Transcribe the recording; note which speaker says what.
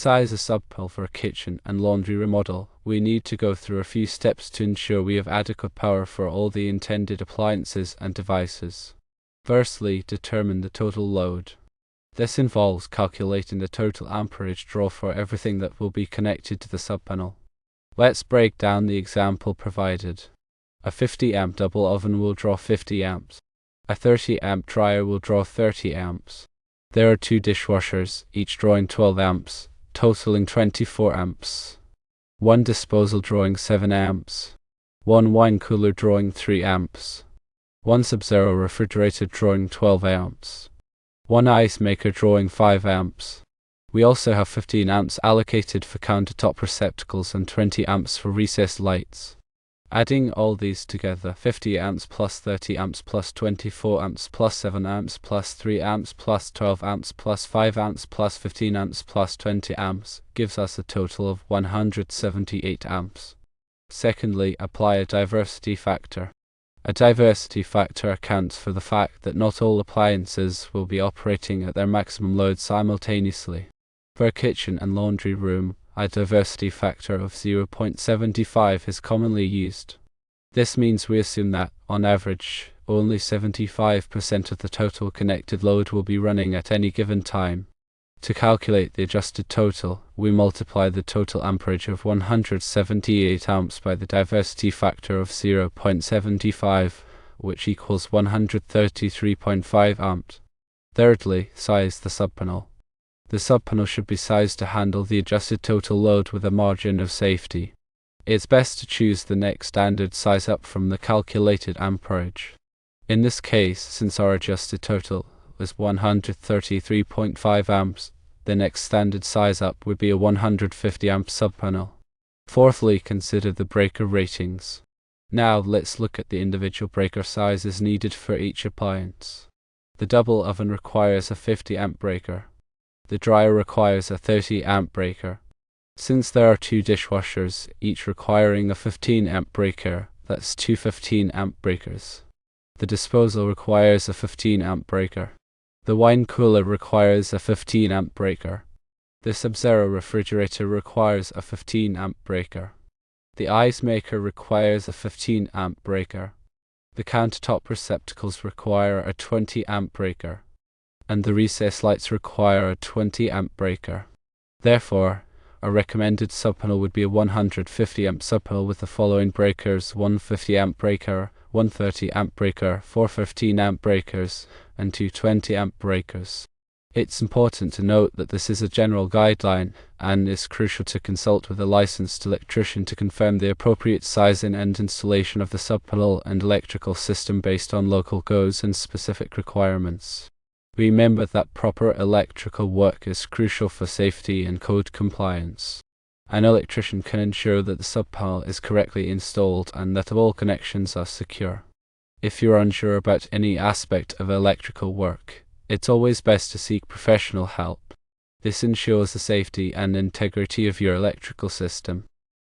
Speaker 1: size a subpanel for a kitchen and laundry remodel, we need to go through a few steps to ensure we have adequate power for all the intended appliances and devices. Firstly, determine the total load. This involves calculating the total amperage draw for everything that will be connected to the subpanel. Let's break down the example provided. A 50 amp double oven will draw 50 amps. A 30 amp dryer will draw 30 amps. There are 2 dishwashers, each drawing 12 amps, totaling 24 amps. 1 disposal drawing 7 amps. 1 wine cooler drawing 3 amps. 1 Sub-Zero refrigerator drawing 12 amps. 1 ice maker drawing 5 amps. We also have 15 amps allocated for countertop receptacles and 20 amps for recessed lights. Adding all these together, 50 amps plus 30 amps plus 24 amps plus 7 amps plus 3 amps plus 12 amps plus 5 amps plus 15 amps plus 20 amps gives us a total of 178 amps. Secondly, apply a diversity factor. A diversity factor accounts for the fact that not all appliances will be operating at their maximum load simultaneously. For a kitchen and laundry room, a diversity factor of 0.75 is commonly used. This means we assume that, on average, only 75% of the total connected load will be running at any given time. To calculate the adjusted total, we multiply the total amperage of 178 amps by the diversity factor of 0.75, which equals 133.5 amps. Thirdly, size the subpanel. The subpanel should be sized to handle the adjusted total load with a margin of safety. It's best to choose the next standard size up from the calculated amperage. In this case, since our adjusted total was 133.5 amps, the next standard size up would be a 150 amp subpanel. Fourthly, consider the breaker ratings. Now let's look at the individual breaker sizes needed for each appliance. The double oven requires a 50 amp breaker. The dryer requires a 30 amp breaker. Since there are 2 dishwashers, each requiring a 15 amp breaker, that's 2 15 amp breakers. The disposal requires a 15 amp breaker. The wine cooler requires a 15 amp breaker. The Sub-Zero refrigerator requires a 15 amp breaker. The ice maker requires a 15 amp breaker. The countertop receptacles require a 20 amp breaker. And the recessed lights require a 20 amp breaker. Therefore, a recommended subpanel would be a 150 amp subpanel with the following breakers: 1 50 amp breaker, 1 30 amp breaker, 4 15 amp breakers, and 2 20 amp breakers. It's important to note that this is a general guideline, and it's crucial to consult with a licensed electrician to confirm the appropriate sizing and installation of the subpanel and electrical system based on local codes and specific requirements. Remember that proper electrical work is crucial for safety and code compliance. An electrician can ensure that the subpanel is correctly installed and that all connections are secure. If you're unsure about any aspect of electrical work, it's always best to seek professional help. This ensures the safety and integrity of your electrical system.